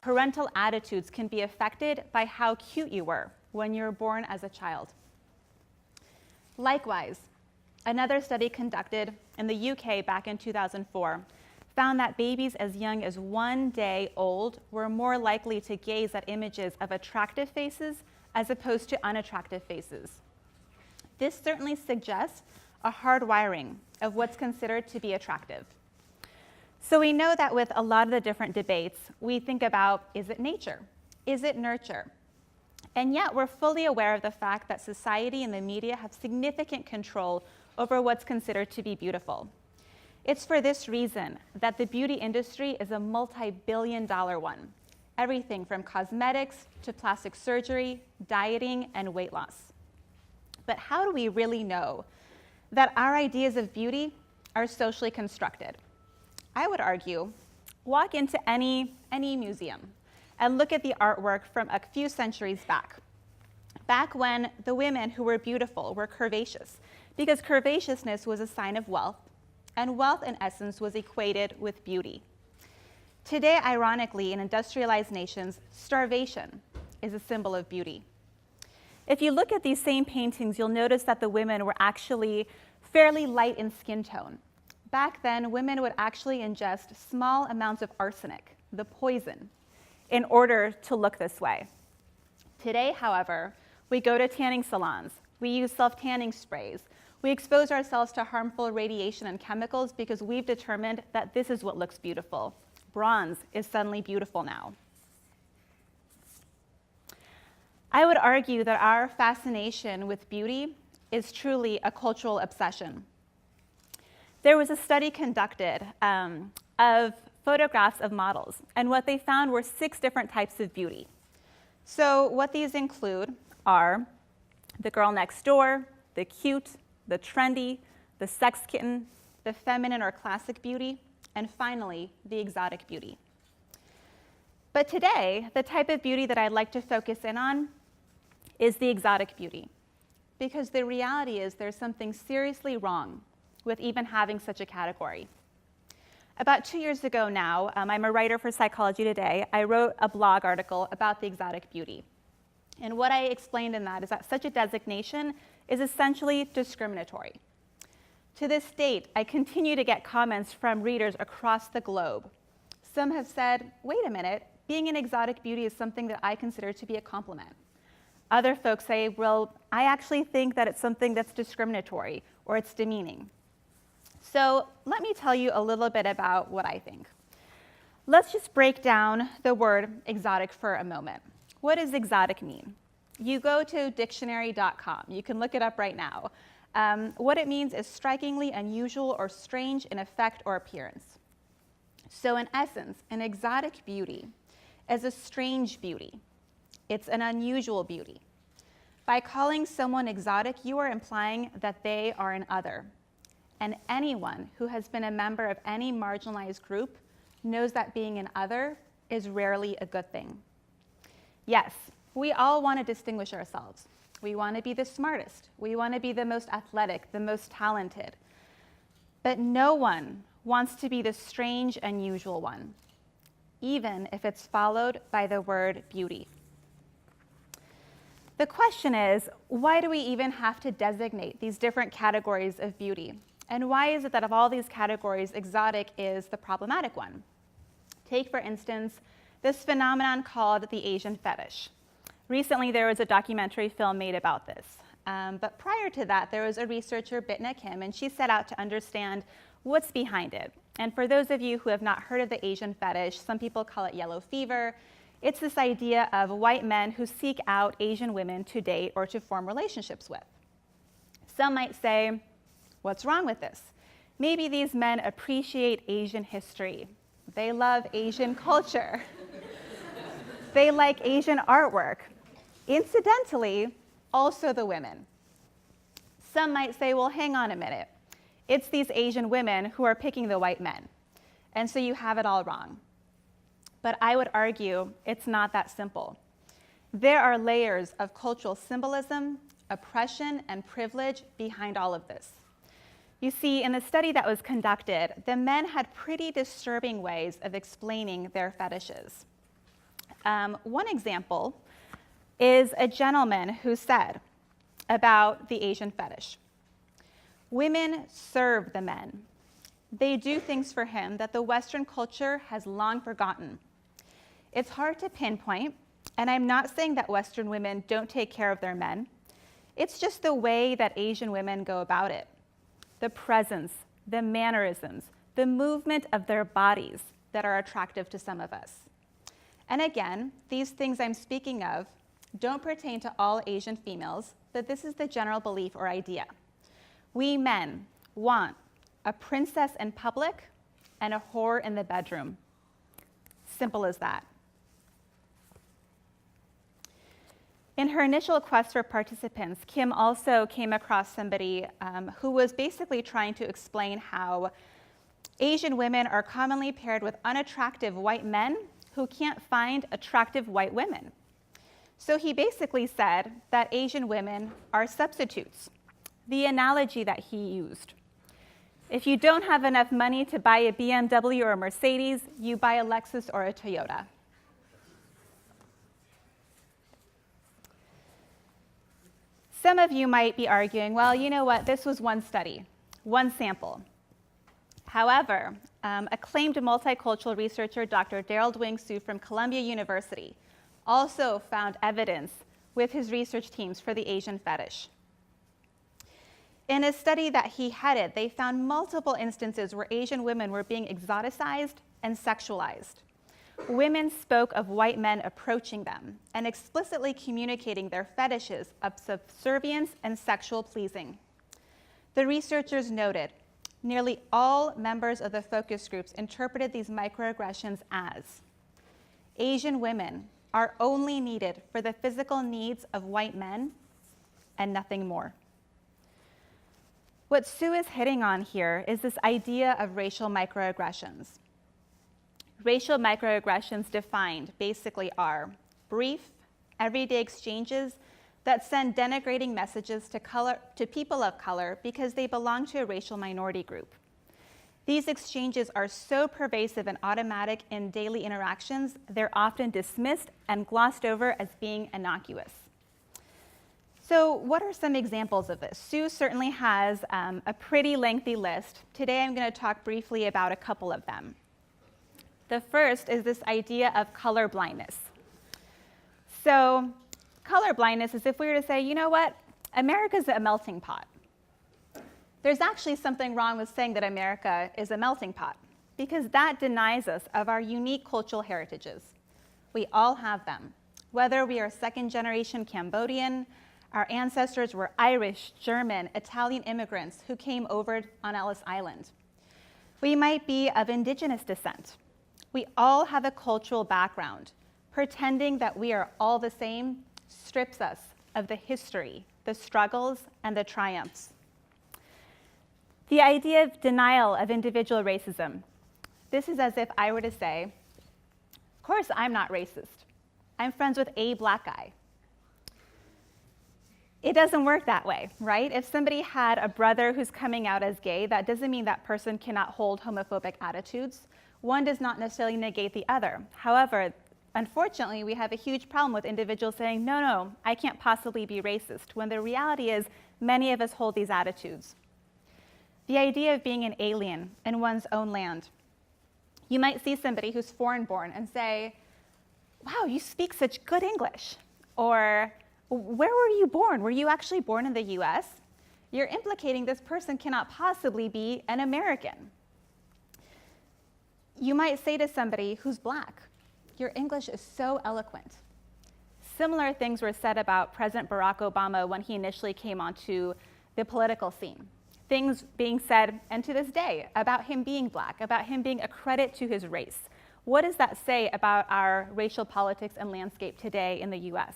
parental attitudes can be affected by how cute you were when you were born as a child. Likewise, another study conducted in the UK back in 2004 found that babies as young as 1 day old were more likely to gaze at images of attractive faces as opposed to unattractive faces. This certainly suggests a hardwiring of what's considered to be attractive. So we know that with a lot of the different debates, we think about, is it nature? Is it nurture? And yet we're fully aware of the fact that society and the media have significant control over what's considered to be beautiful. It's for this reason that the beauty industry is a multi-billion-dollar one. Everything from cosmetics to plastic surgery, dieting, and weight loss. But how do we really know that our ideas of beauty are socially constructed? I would argue, walk into any museum and look at the artwork from a few centuries back when the women who were beautiful were curvaceous, because curvaceousness was a sign of wealth, and wealth in essence was equated with beauty. Today, ironically, in industrialized nations, starvation is a symbol of beauty. If you look at these same paintings, you'll notice that the women were actually fairly light in skin tone. Back then, women would actually ingest small amounts of arsenic, the poison, in order to look this way. Today, however, we go to tanning salons, we use self-tanning sprays, we expose ourselves to harmful radiation and chemicals because we've determined that this is what looks beautiful. Bronze is suddenly beautiful now. I would argue that our fascination with beauty is truly a cultural obsession. There was a study conducted of photographs of models, and what they found were 6 different types of beauty. So what these include are the girl next door, the cute, the trendy, the sex kitten, the feminine or classic beauty, and finally, the exotic beauty. But today, the type of beauty that I'd like to focus in on is the exotic beauty, because the reality is there's something seriously wrong with even having such a category. About 2 years ago now, I'm a writer for Psychology Today. I wrote a blog article about the exotic beauty. And what I explained in that is that such a designation is essentially discriminatory. To this date, I continue to get comments from readers across the globe. Some have said, wait a minute, being an exotic beauty is something that I consider to be a compliment. Other folks say, well, I actually think that it's something that's discriminatory or it's demeaning. So let me tell you a little bit about what I think. Let's just break down the word exotic for a moment. What does exotic mean? You go to dictionary.com. You can look it up right now. What it means is strikingly unusual or strange in effect or appearance. So in essence, an exotic beauty is a strange beauty. It's an unusual beauty. By calling someone exotic, you are implying that they are an other. And anyone who has been a member of any marginalized group knows that being an other is rarely a good thing. Yes, we all want to distinguish ourselves. We want to be the smartest. We want to be the most athletic, the most talented. But no one wants to be the strange, unusual one, even if it's followed by the word beauty. The question is, why do we even have to designate these different categories of beauty? And why is it that of all these categories, exotic is the problematic one? Take, for instance, this phenomenon called the Asian fetish. Recently, there was a documentary film made about this. But prior to that, there was a researcher, Bitna Kim, and she set out to understand what's behind it. And for those of you who have not heard of the Asian fetish, some people call it yellow fever. It's this idea of white men who seek out Asian women to date or to form relationships with. Some might say, what's wrong with this? Maybe these men appreciate Asian history. They love Asian culture. They like Asian artwork. Incidentally, also the women. Some might say, well, hang on a minute. It's these Asian women who are picking the white men. And so you have it all wrong. But I would argue it's not that simple. There are layers of cultural symbolism, oppression, and privilege behind all of this. You see, in the study that was conducted, the men had pretty disturbing ways of explaining their fetishes. One example is a gentleman who said about the Asian fetish, "Women serve the men. They do things for him that the Western culture has long forgotten. It's hard to pinpoint, and I'm not saying that Western women don't take care of their men. It's just the way that Asian women go about it. The presence, the mannerisms, the movement of their bodies that are attractive to some of us." And again, these things I'm speaking of don't pertain to all Asian females, but this is the general belief or idea. We men want a princess in public and a whore in the bedroom. Simple as that. In her initial quest for participants, Kim also came across somebody who was basically trying to explain how Asian women are commonly paired with unattractive white men who can't find attractive white women. So he basically said that Asian women are substitutes, the analogy that he used. If you don't have enough money to buy a BMW or a Mercedes, you buy a Lexus or a Toyota. Some of you might be arguing, well, you know what, this was one study, one sample. However, acclaimed multicultural researcher Dr. Daryl Dwing-Sue from Columbia University also found evidence with his research teams for the Asian fetish. In a study that he headed, they found multiple instances where Asian women were being exoticized and sexualized. Women spoke of white men approaching them and explicitly communicating their fetishes of subservience and sexual pleasing. The researchers noted nearly all members of the focus groups interpreted these microaggressions as Asian women are only needed for the physical needs of white men and nothing more. What Sue is hitting on here is this idea of racial microaggressions. Racial microaggressions defined basically are brief, everyday exchanges that send denigrating messages to people of color because they belong to a racial minority group. These exchanges are so pervasive and automatic in daily interactions, they're often dismissed and glossed over as being innocuous. So what are some examples of this? Sue certainly has a pretty lengthy list. Today I'm going to talk briefly about a couple of them. The first is this idea of color blindness. So color blindness is if we were to say, you know what, America's a melting pot. There's actually something wrong with saying that America is a melting pot because that denies us of our unique cultural heritages. We all have them. Whether we are second-generation Cambodian, our ancestors were Irish, German, Italian immigrants who came over on Ellis Island. We might be of indigenous descent. We all have a cultural background. Pretending that we are all the same strips us of the history, the struggles, and the triumphs. The idea of denial of individual racism. This is as if I were to say, of course I'm not racist. I'm friends with a black guy. It doesn't work that way, right? If somebody had a brother who's coming out as gay, that doesn't mean that person cannot hold homophobic attitudes. One does not necessarily negate the other. However, unfortunately, we have a huge problem with individuals saying, no, I can't possibly be racist, when the reality is many of us hold these attitudes. The idea of being an alien in one's own land. You might see somebody who's foreign-born and say, wow, you speak such good English. Or, where were you born? Were you actually born in the US? You're implicating this person cannot possibly be an American. You might say to somebody who's black, your English is so eloquent. Similar things were said about President Barack Obama when he initially came onto the political scene. Things being said, and to this day, about him being black, about him being a credit to his race. What does that say about our racial politics and landscape today in the US?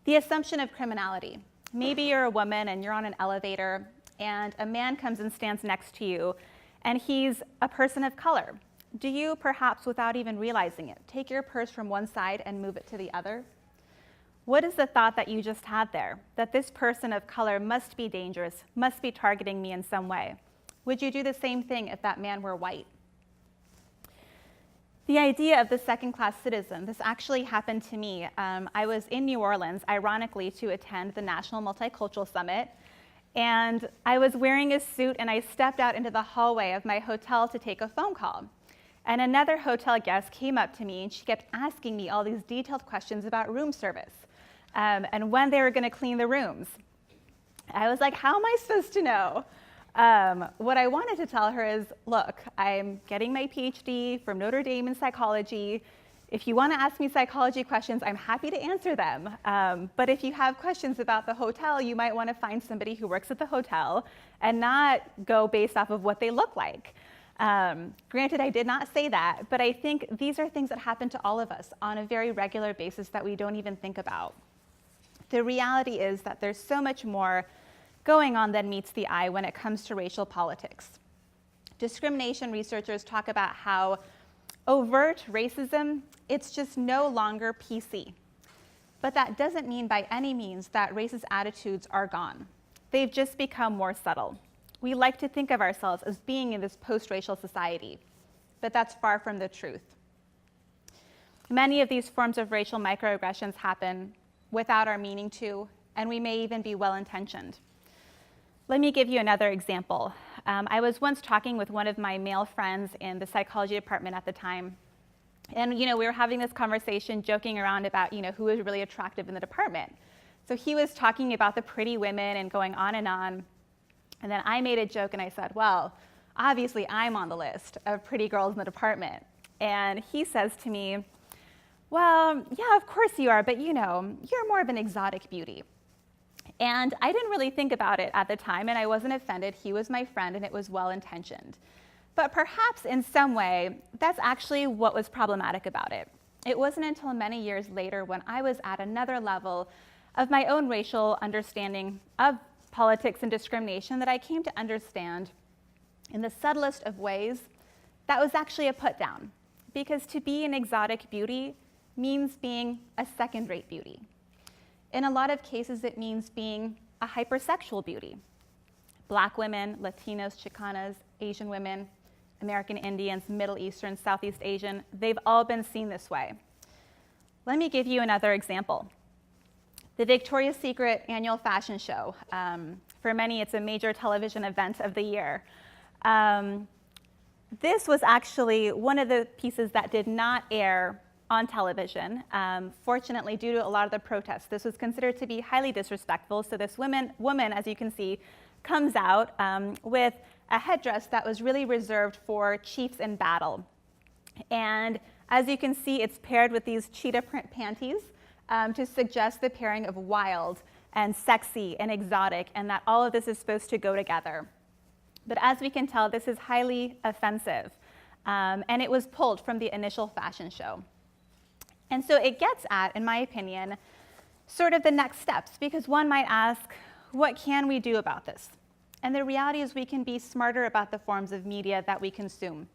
The assumption of criminality. Maybe you're a woman and you're on an elevator and a man comes and stands next to you and he's a person of color. Do you, perhaps without even realizing it, take your purse from one side and move it to the other? What is the thought that you just had there? That this person of color must be dangerous, must be targeting me in some way. Would you do the same thing if that man were white? The idea of the second-class citizen, this actually happened to me. I was in New Orleans, ironically, to attend the National Multicultural Summit, and I was wearing a suit, and I stepped out into the hallway of my hotel to take a phone call. And another hotel guest came up to me, and she kept asking me all these detailed questions about room service and when they were going to clean the rooms. I was like, how am I supposed to know? What I wanted to tell her is, look, I'm getting my PhD from Notre Dame in psychology. If you want to ask me psychology questions, I'm happy to answer them. But if you have questions about the hotel, you might want to find somebody who works at the hotel and not go based off of what they look like. Granted, I did not say that, but I think these are things that happen to all of us on a very regular basis that we don't even think about. The reality is that there's so much more going on than meets the eye when it comes to racial politics. Discrimination researchers talk about how overt racism, it's just no longer PC. But that doesn't mean by any means that racist attitudes are gone. They've just become more subtle. We like to think of ourselves as being in this post-racial society, but that's far from the truth. Many of these forms of racial microaggressions happen without our meaning to, and we may even be well-intentioned. Let me give you another example. I was once talking with one of my male friends in the psychology department at the time. And we were having this conversation, joking around about who was really attractive in the department. So he was talking about the pretty women and going on. And then I made a joke and I said, well, obviously I'm on the list of pretty girls in the department. And he says to me, well, yeah, of course you are, but you're more of an exotic beauty. And I didn't really think about it at the time, and I wasn't offended. He was my friend, and it was well-intentioned. But perhaps in some way, that's actually what was problematic about it. It wasn't until many years later when I was at another level of my own racial understanding of politics and discrimination that I came to understand in the subtlest of ways that was actually a put-down. Because to be an exotic beauty means being a second-rate beauty. In a lot of cases, it means being a hypersexual beauty. Black women, Latinos, Chicanas, Asian women, American Indians, Middle Eastern, Southeast Asian, they've all been seen this way. Let me give you another example. The Victoria's Secret annual fashion show. For many, it's a major television event of the year. This was actually one of the pieces that did not air on television. Fortunately, due to a lot of the protests, this was considered to be highly disrespectful. So this woman, as you can see, comes out with a headdress that was really reserved for chiefs in battle. And as you can see, it's paired with these cheetah print panties to suggest the pairing of wild and sexy and exotic, and that all of this is supposed to go together. But as we can tell, this is highly offensive, and it was pulled from the initial fashion show. And so it gets at, in my opinion, sort of the next steps, because one might ask, what can we do about this? And the reality is we can be smarter about the forms of media that we consume.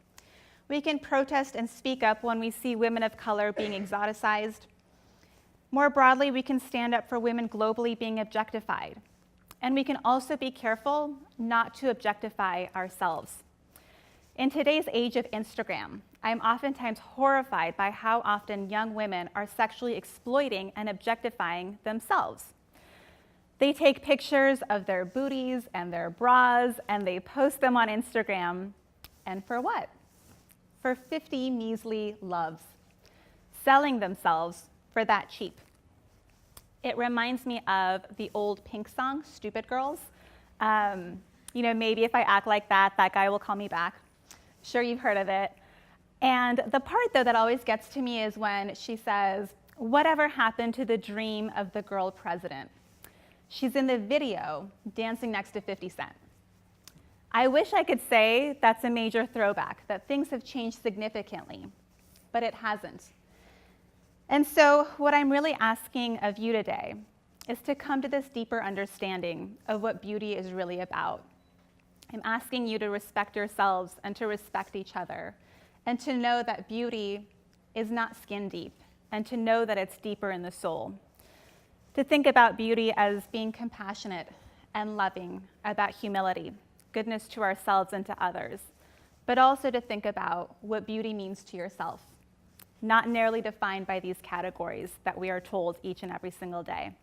We can protest and speak up when we see women of color being exoticized. More broadly, we can stand up for women globally being objectified. And we can also be careful not to objectify ourselves. In today's age of Instagram, I'm oftentimes horrified by how often young women are sexually exploiting and objectifying themselves. They take pictures of their booties and their bras, and they post them on Instagram. And for what? For 50 measly loves, selling themselves for that cheap. It reminds me of the old Pink song, Stupid Girls. Maybe if I act like that, that guy will call me back. Sure, you've heard of it. And the part, though, that always gets to me is when she says, whatever happened to the dream of the girl president? She's in the video dancing next to 50 Cent. I wish I could say that's a major throwback, that things have changed significantly, but it hasn't. And so what I'm really asking of you today is to come to this deeper understanding of what beauty is really about. I'm asking you to respect yourselves and to respect each other, and to know that beauty is not skin deep, and to know that it's deeper in the soul. To think about beauty as being compassionate and loving, about humility, goodness to ourselves and to others, but also to think about what beauty means to yourself not narrowly defined by these categories that we are told each and every single day.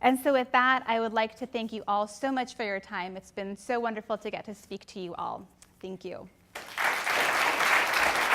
And so with that, I would like to thank you all so much for your time. It's been so wonderful to get to speak to you all. Thank you.